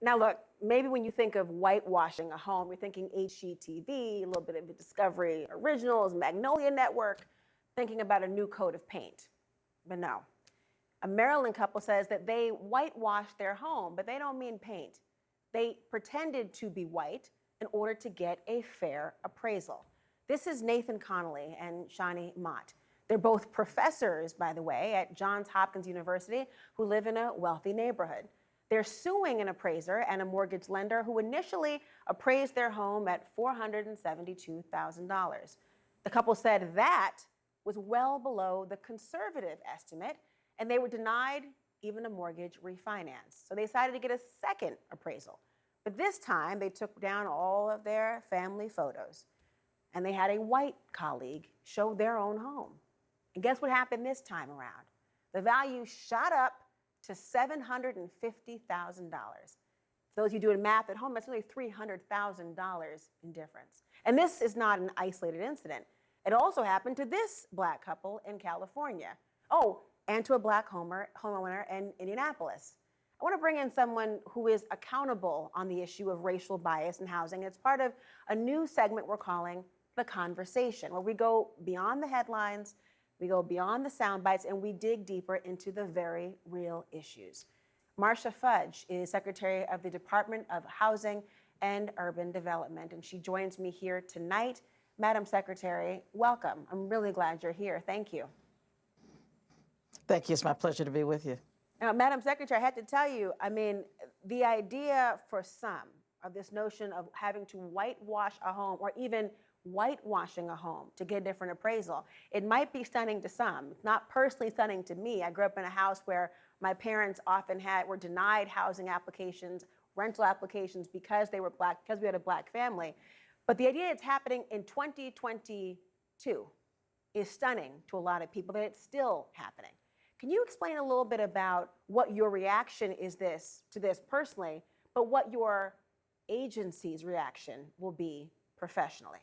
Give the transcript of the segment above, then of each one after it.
Now, look, maybe when you think of whitewashing a home, you're thinking HGTV, a little bit of Discovery Originals, Magnolia Network, thinking about a new coat of paint. But no. A Maryland couple says that they whitewashed their home, but they don't mean paint. They pretended to be white in order to get a fair appraisal. This is Nathan Connolly and Shani Mott. They're both professors, by the way, at Johns Hopkins University who live in a wealthy neighborhood. They're suing an appraiser and a mortgage lender who initially appraised their home at $472,000. The couple said that was well below the conservative estimate, and they were denied even a mortgage refinance. So they decided to get a second appraisal. But this time, they took down all of their family photos, and they had a white colleague show their own home. And guess what happened this time around? The value shot up to $750,000. For those of you doing math at home, that's nearly $300,000 in difference. And this is not an isolated incident. It also happened to this black couple in California. Oh, and to a black homeowner in Indianapolis. I want to bring in someone who is accountable on the issue of racial bias in housing. It's part of a new segment we're calling The Conversation, where we go beyond the headlines, we go beyond the sound bites, and we dig deeper into the very real issues. Marcia Fudge is Secretary of the Department of Housing and Urban Development, and she joins me here tonight. Madam Secretary, welcome. I'm really glad you're here. Thank you. Thank you. It's my pleasure to be with you. Now, Madam Secretary, I had to tell you, I mean, the idea for some of this notion of having to whitewash a home or even whitewashing a home to get a different appraisal, it might be stunning to some. It's not personally stunning to me. I grew up in a house where my parents often were denied housing applications, rental applications because they were black, because we had a black family. But the idea it's happening in 2022 is stunning to a lot of people, that it's still happening. Can you explain a little bit about what your reaction is to this personally, but what your agency's reaction will be professionally?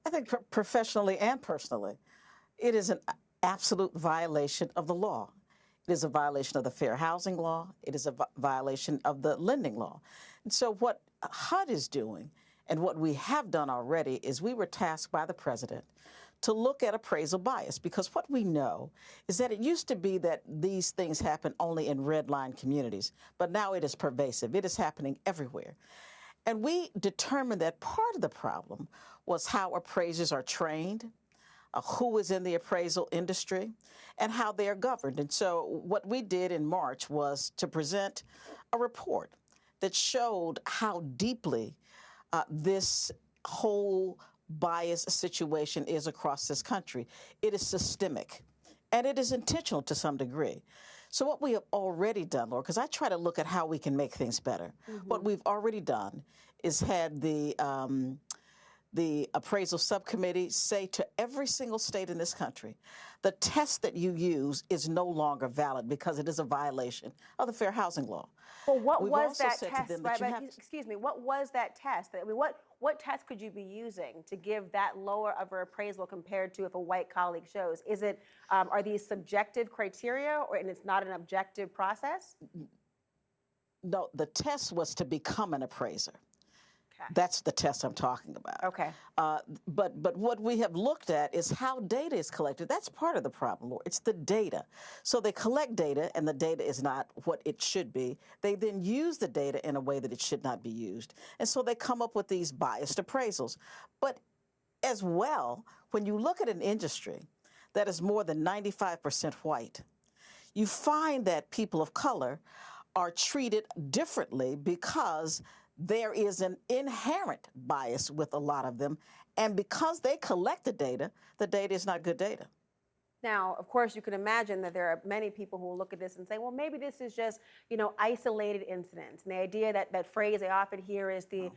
I think professionally and personally, it is an absolute violation of the law. It is a violation of the fair housing law. It is a violation of the lending law. And so what HUD is doing, and what we have done already, is we were tasked by the president to look at appraisal bias, because what we know is that it used to be that these things happen only in red line communities, but now it is pervasive. It is happening everywhere. And we determined that part of the problem was how appraisers are trained, who is in the appraisal industry, and how they are governed. And so what we did in March was to present a report that showed how deeply this whole bias situation is across this country. It is systemic, and it is intentional to some degree. So what we have already done, Laura, because I try to look at how we can make things better. What we've already done is had the appraisal subcommittee say to every single state in this country, the test that you use is no longer valid because it is a violation of the fair housing law. Well, what was that test? Excuse me, what was that test? I mean, what test could you be using to give that lower of an appraisal compared to if a white colleague shows? Is it, are these subjective criteria, and it's not an objective process? No, the test was to become an appraiser. That's the test I'm talking about. Okay. But what we have looked at is how data is collected. That's part of the problem. It's the data. So they collect data, and the data is not what it should be. They then use the data in a way that it should not be used. And so they come up with these biased appraisals. But as well, when you look at an industry that is more than 95% white, you find that people of color are treated differently because there is an inherent bias with a lot of them. And because they collect the data is not good data. Now, of course, you can imagine that there are many people who will look at this and say, well, maybe this is just, isolated incidents. And the idea that phrase I often hear is the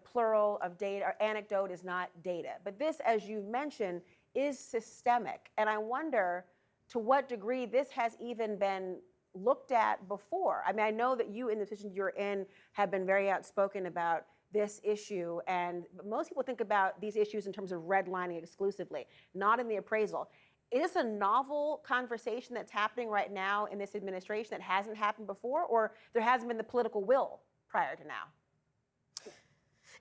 plural of data or anecdote is not data. But this, as you mentioned, is systemic. And I wonder to what degree this has even been looked at before. I mean, I know that you, in the position you're in, have been very outspoken about this issue, and most people think about these issues in terms of redlining exclusively, not in the appraisal. is this a novel conversation that's happening right now in this administration that hasn't happened before, or there hasn't been the political will prior to now?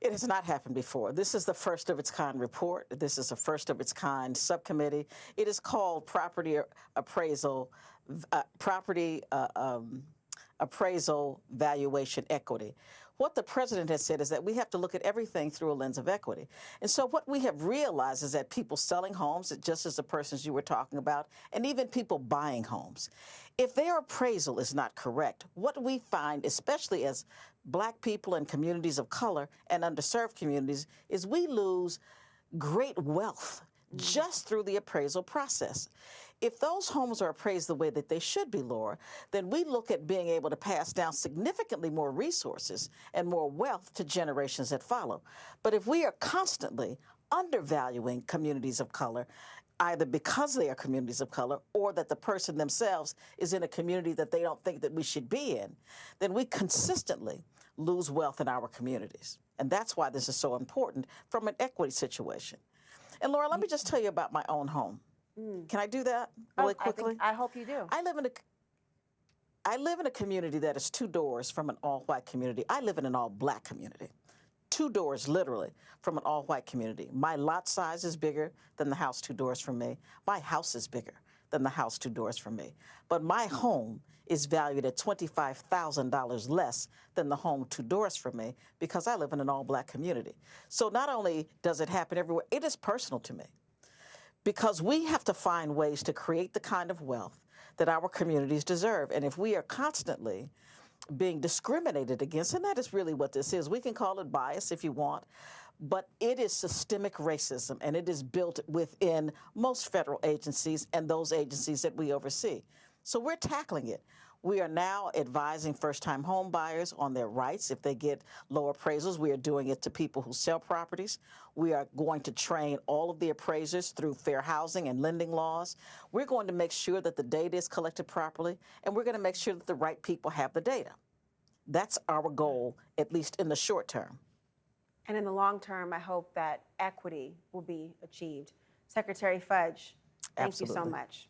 It has not happened before. This is the first of its kind report. This is a first of its kind subcommittee. It is called Property Appraisal, Appraisal Valuation Equity. What the president has said is that we have to look at everything through a lens of equity. And so what we have realized is that people selling homes, just as the persons you were talking about, and even people buying homes, if their appraisal is not correct, what we find, especially as Black people and communities of color and underserved communities, is we lose great wealth just through the appraisal process. If those homes are appraised the way that they should be, Laura, then we look at being able to pass down significantly more resources and more wealth to generations that follow. But if we are constantly undervaluing communities of color, either because they are communities of color or that the person themselves is in a community that they don't think that we should be in, then we consistently lose wealth in our communities. And that's why this is so important from an equity situation. And Laura, let me just tell you about my own home. Can I do that really quickly? I hope you do. I live in a community that is 2 doors from an all-white community. I live in an all-Black community. 2 doors, literally, from an all-white community. My lot size is bigger than the house 2 doors from me. My house is bigger than the house 2 doors from me. But my home is valued at $25,000 less than the home 2 doors from me because I live in an all-Black community. So not only does it happen everywhere, it is personal to me. Because we have to find ways to create the kind of wealth that our communities deserve. And if we are constantly being discriminated against, and that is really what this is, we can call it bias if you want, but it is systemic racism, and it is built within most federal agencies and those agencies that we oversee. So we're tackling it. We are now advising first-time home buyers on their rights if they get low appraisals. We are doing it to people who sell properties. We are going to train all of the appraisers through fair housing and lending laws. We're going to make sure that the data is collected properly, and we're going to make sure that the right people have the data. That's our goal, at least in the short term. And in the long term, I hope that equity will be achieved. Secretary Fudge, thank you so much.